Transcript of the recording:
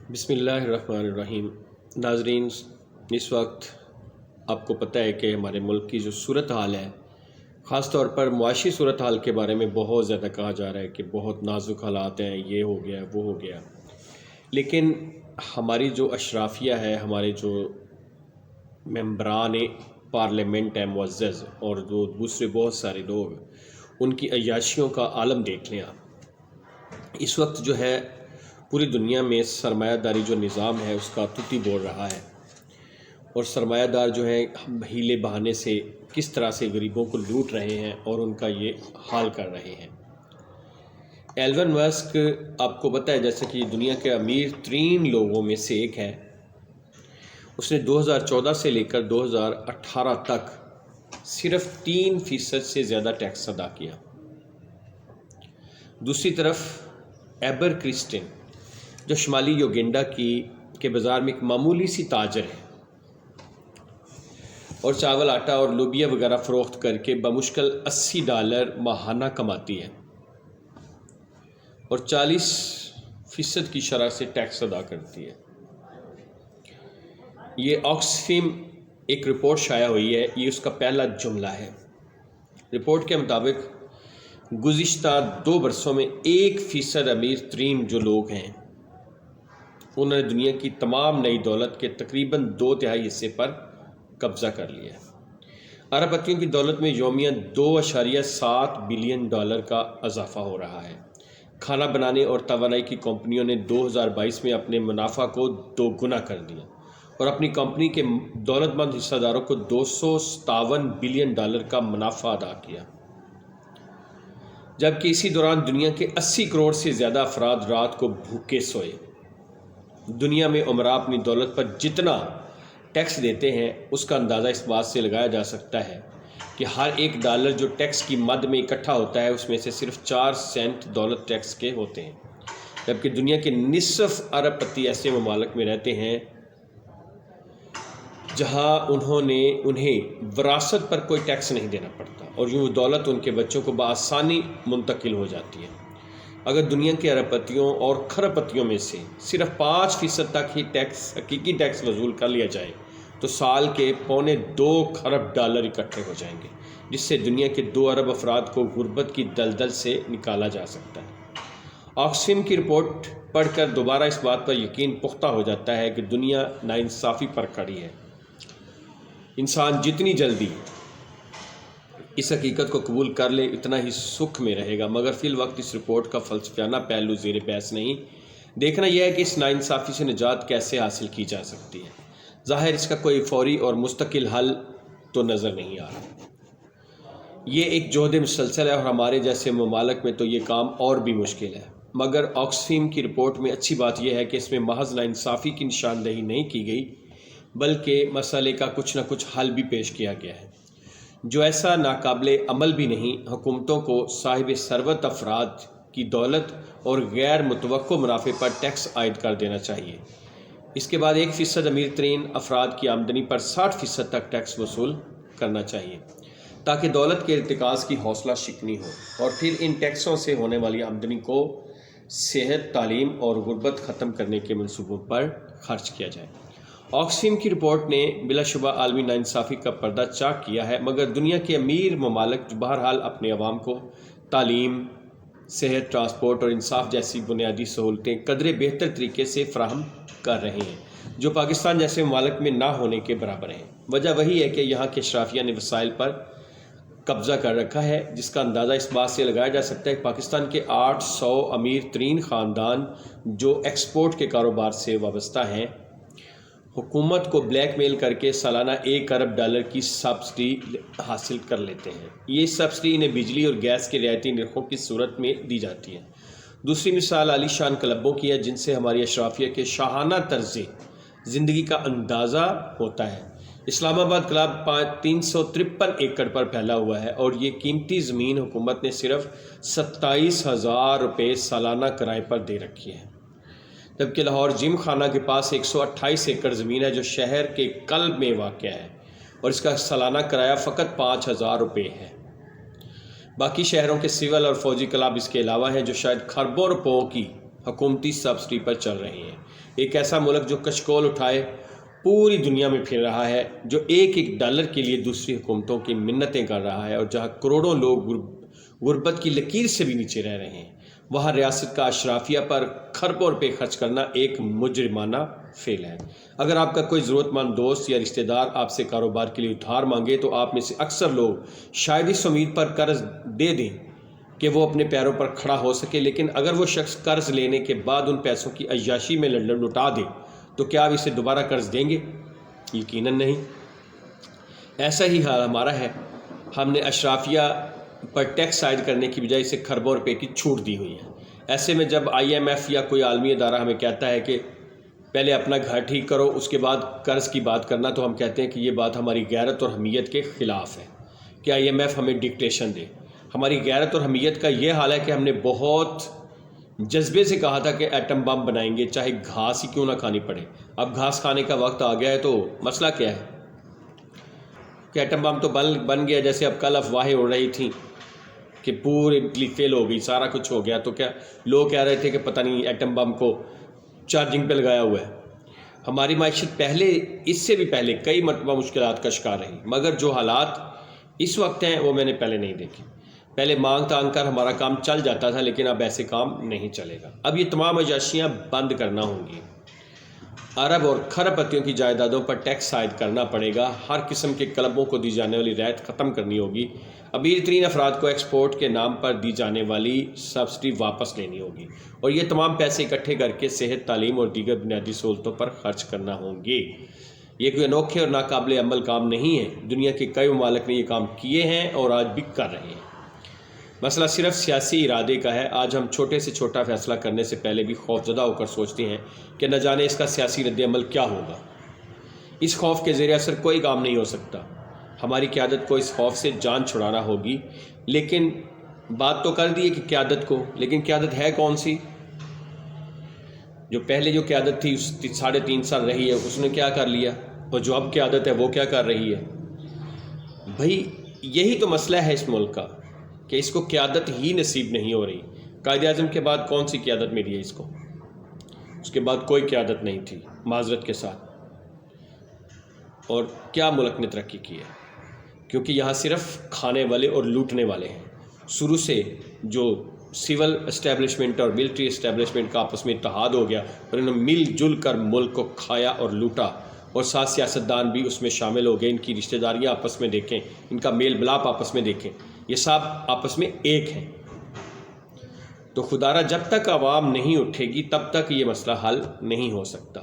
بسم اللہ الرحمن الرحیم۔ ناظرین، اس وقت آپ کو پتہ ہے کہ ہمارے ملک کی جو صورتحال ہے، خاص طور پر معاشی صورتحال کے بارے میں بہت زیادہ کہا جا رہا ہے کہ بہت نازک حالات ہیں، یہ ہو گیا وہ ہو گیا، لیکن ہماری جو اشرافیہ ہے، ہمارے جو ممبران پارلیمنٹ ہیں معزز، اور جو دوسرے بہت سارے لوگ، ان کی عیاشیوں کا عالم دیکھ لیں آپ۔ اس وقت جو ہے پوری دنیا میں سرمایہ داری جو نظام ہے اس کا توتی بول رہا ہے، اور سرمایہ دار جو ہیں ہیلے بہانے سے کس طرح سے غریبوں کو لوٹ رہے ہیں اور ان کا یہ حال کر رہے ہیں۔ ایلون مسک، آپ کو پتہ ہے جیسے کہ دنیا کے امیر ترین لوگوں میں سے ایک ہے، اس نے 2014 سے لے کر 2018 تک صرف 3% سے زیادہ ٹیکس ادا کیا۔ دوسری طرف ایبر کرسٹن، جو شمالی یوگینڈا کے بازار میں ایک معمولی سی تاجر ہے اور چاول، آٹا اور لوبیا وغیرہ فروخت کر کے بمشکل $80 ماہانہ کماتی ہے اور 40% کی شرح سے ٹیکس ادا کرتی ہے۔ یہ آکسفیم ایک رپورٹ شائع ہوئی ہے، یہ اس کا پہلا جملہ ہے۔ رپورٹ کے مطابق گزشتہ 2 برسوں میں 1% امیر ترین جو لوگ ہیں، انہوں نے دنیا کی تمام نئی دولت کے تقریباً 2/3 حصے پر قبضہ کر لیا ہے۔ ارب پتیوں کی دولت میں یومیہ $2.7 بلین کا اضافہ ہو رہا ہے۔ کھانا بنانے اور توانائی کی کمپنیوں نے 2022 میں اپنے منافع کو 2 گنا کر دیا اور اپنی کمپنی کے دولت مند حصہ داروں کو $257 بلین کا منافع ادا کیا، جبکہ اسی دوران دنیا کے 80 کروڑ سے زیادہ افراد رات کو بھوکے سوئے۔ دنیا میں عمراء اپنی دولت پر جتنا ٹیکس دیتے ہیں اس کا اندازہ اس بات سے لگایا جا سکتا ہے کہ ہر $1 جو ٹیکس کی مد میں اکٹھا ہوتا ہے اس میں سے صرف 4 سینٹ دولت ٹیکس کے ہوتے ہیں، جبکہ دنیا کے نصف ارب پتی ایسے ممالک میں رہتے ہیں جہاں انہیں وراثت پر کوئی ٹیکس نہیں دینا پڑتا، اور یوں دولت ان کے بچوں کو بآسانی منتقل ہو جاتی ہے۔ اگر دنیا کے ارب پتیوں اور کھرب پتیوں میں سے صرف 5% تک ہی حقیقی ٹیکس وصول کر لیا جائے تو سال کے $2.25 کھرب اکٹھے ہو جائیں گے، جس سے دنیا کے 2 ارب افراد کو غربت کی دلدل سے نکالا جا سکتا ہے۔ آکسفیم کی رپورٹ پڑھ کر دوبارہ اس بات پر یقین پختہ ہو جاتا ہے کہ دنیا ناانصافی پر کھڑی ہے۔ انسان جتنی جلدی اس حقیقت کو قبول کر لے اتنا ہی سکھ میں رہے گا، مگر فی الوقت اس رپورٹ کا فلسفیانہ پہلو زیر بحث نہیں۔ دیکھنا یہ ہے کہ اس ناانصافی سے نجات کیسے حاصل کی جا سکتی ہے۔ ظاہر اس کا کوئی فوری اور مستقل حل تو نظر نہیں آ رہا۔ یہ ایک جہد مسلسل ہے اور ہمارے جیسے ممالک میں تو یہ کام اور بھی مشکل ہے، مگر آکسفیم کی رپورٹ میں اچھی بات یہ ہے کہ اس میں محض ناانصافی کی نشاندہی نہیں کی گئی، بلکہ مسئلے کا کچھ نہ کچھ حل بھی پیش کیا گیا ہے، جو ایسا ناقابل عمل بھی نہیں۔ حکومتوں کو صاحب ثروت افراد کی دولت اور غیر متوقع منافع پر ٹیکس عائد کر دینا چاہیے۔ اس کے بعد 1% امیر ترین افراد کی آمدنی پر 60% تک ٹیکس وصول کرنا چاہیے، تاکہ دولت کے ارتکاز کی حوصلہ شکنی ہو، اور پھر ان ٹیکسوں سے ہونے والی آمدنی کو صحت، تعلیم اور غربت ختم کرنے کے منصوبوں پر خرچ کیا جائے۔ آکسفیم کی رپورٹ نے بلا شبہ عالمی ناانصافی کا پردہ چاک کیا ہے، مگر دنیا کے امیر ممالک جو بہرحال اپنے عوام کو تعلیم، صحت، ٹرانسپورٹ اور انصاف جیسی بنیادی سہولتیں قدرے بہتر طریقے سے فراہم کر رہے ہیں، جو پاکستان جیسے ممالک میں نہ ہونے کے برابر ہیں۔ وجہ وہی ہے کہ یہاں کے اشرافیہ نے وسائل پر قبضہ کر رکھا ہے، جس کا اندازہ اس بات سے لگایا جا سکتا ہے کہ پاکستان کے 800 امیر ترین خاندان جو ایکسپورٹ کے کاروبار سے وابستہ ہیں، حکومت کو بلیک میل کر کے سالانہ $1 ارب کی سبسڈی حاصل کر لیتے ہیں۔ یہ سبسڈی انہیں بجلی اور گیس کے رعایتی نرخوں کی صورت میں دی جاتی ہے۔ دوسری مثال عالی شان کلبوں کی ہے، جن سے ہماری اشرافیہ کے شاہانہ طرز زندگی کا اندازہ ہوتا ہے۔ اسلام آباد کلب 353 ایکڑ پر پھیلا ہوا ہے، اور یہ قیمتی زمین حکومت نے صرف $27,000 سالانہ کرائے پر دے رکھی ہے، جبکہ لاہور جم خانہ کے پاس 128 ایکڑ زمین ہے جو شہر کے قلب میں واقع ہے، اور اس کا سالانہ کرایہ فقط $5,000 ہے۔ باقی شہروں کے سول اور فوجی کلب اس کے علاوہ ہیں جو شاید کھربوں روپوں کی حکومتی سبسڈی پر چل رہے ہیں۔ ایک ایسا ملک جو کچکول اٹھائے پوری دنیا میں پھر رہا ہے، جو ایک ایک ڈالر کے لیے دوسری حکومتوں کی منتیں کر رہا ہے، اور جہاں کروڑوں لوگ غربت کی لکیر سے بھی نیچے رہ رہے ہیں، وہاں ریاست کا اشرافیہ پر کھربوں روپے خرچ کرنا ایک مجرمانہ فعل ہے۔ اگر آپ کا کوئی ضرورت مند دوست یا رشتہ دار آپ سے کاروبار کے لیے ادھار مانگے تو آپ میں سے اکثر لوگ شاید اس امید پر قرض دے دیں کہ وہ اپنے پیروں پر کھڑا ہو سکے، لیکن اگر وہ شخص قرض لینے کے بعد ان پیسوں کی عیاشی میں لوٹا دے تو کیا آپ اسے دوبارہ قرض دیں گے؟ یقیناً نہیں۔ ایسا ہی حال ہمارا ہے۔ ہم نے اشرافیہ پر ٹیکس عائد کرنے کی بجائے اسے کھربوں روپے کی چھوٹ دی ہوئی ہے۔ ایسے میں جب IMF یا کوئی عالمی ادارہ ہمیں کہتا ہے کہ پہلے اپنا گھر ٹھیک کرو اس کے بعد قرض کی بات کرنا، تو ہم کہتے ہیں کہ یہ بات ہماری غیرت اور حمیت کے خلاف ہے کہ IMF ہمیں ڈکٹیشن دے۔ ہماری غیرت اور حمیت کا یہ حال ہے کہ ہم نے بہت جذبے سے کہا تھا کہ ایٹم بم بنائیں گے، چاہے گھاس ہی کیوں نہ کھانی پڑے۔ اب گھاس کھانے کا وقت آ گیا ہے تو مسئلہ کیا ہے کہ ایٹم بم تو بن گیا، جیسے اب کل افواہیں اڑ رہی تھیں کہ پوری اٹلی فیل ہو گئی، سارا کچھ ہو گیا، تو کیا لوگ کہہ رہے تھے کہ پتہ نہیں ایٹم بم کو چارجنگ پہ لگایا ہوا ہے۔ ہماری معیشت پہلے اس سے بھی پہلے کئی مرتبہ مشکلات کا شکار رہی، مگر جو حالات اس وقت ہیں وہ میں نے پہلے نہیں دیکھے۔ پہلے مانگ تانگ کر ہمارا کام چل جاتا تھا، لیکن اب ایسے کام نہیں چلے گا۔ اب یہ تمام عیاشیاں بند کرنا ہوں گی۔ ارب اور کھرب پتیوں کی جائیدادوں پر ٹیکس عائد کرنا پڑے گا۔ ہر قسم کے کلبوں کو دی جانے والی رعایت ختم کرنی ہوگی۔ امیر ترین افراد کو ایکسپورٹ کے نام پر دی جانے والی سبسڈی واپس لینی ہوگی، اور یہ تمام پیسے اکٹھے کر کے صحت، تعلیم اور دیگر بنیادی سہولتوں پر خرچ کرنا ہوں گے۔ یہ کوئی انوکھے اور ناقابل عمل کام نہیں ہے۔ دنیا کے کئی ممالک نے یہ کام کیے ہیں اور آج بھی کر رہے ہیں۔ مسئلہ صرف سیاسی ارادے کا ہے۔ آج ہم چھوٹے سے چھوٹا فیصلہ کرنے سے پہلے بھی خوفزدہ ہو کر سوچتے ہیں کہ نہ جانے اس کا سیاسی رد عمل کیا ہوگا۔ اس خوف کے زیر اثر کوئی کام نہیں ہو سکتا۔ ہماری قیادت کو اس خوف سے جان چھڑانا ہوگی۔ لیکن بات تو کر دی ہے کہ قیادت کو، لیکن قیادت ہے کون سی؟ جو پہلے جو قیادت تھی 3.5 سال رہی ہے، اس نے کیا کر لیا، اور جو اب قیادت ہے وہ کیا کر رہی ہے؟ بھائی یہی تو مسئلہ ہے اس ملک کا کہ اس کو قیادت ہی نصیب نہیں ہو رہی۔ قائد اعظم کے بعد کون سی قیادت ملی ہے اس کو؟ اس کے بعد کوئی قیادت نہیں تھی، معذرت کے ساتھ۔ اور کیا ملک نے ترقی کی ہے؟ کیونکہ یہاں صرف کھانے والے اور لوٹنے والے ہیں۔ شروع سے جو سول اسٹیبلشمنٹ اور ملٹری اسٹیبلشمنٹ کا آپس میں اتحاد ہو گیا، اور انہوں نے مل جل کر ملک کو کھایا اور لوٹا، اور ساتھ سیاستدان بھی اس میں شامل ہو گئے۔ ان کی رشتہ داریاں آپس میں دیکھیں، ان کا میل ملاپ آپس میں دیکھیں، یہ سب آپس میں ایک ہیں۔ تو خدارہ جب تک عوام نہیں اٹھے گی تب تک یہ مسئلہ حل نہیں ہو سکتا۔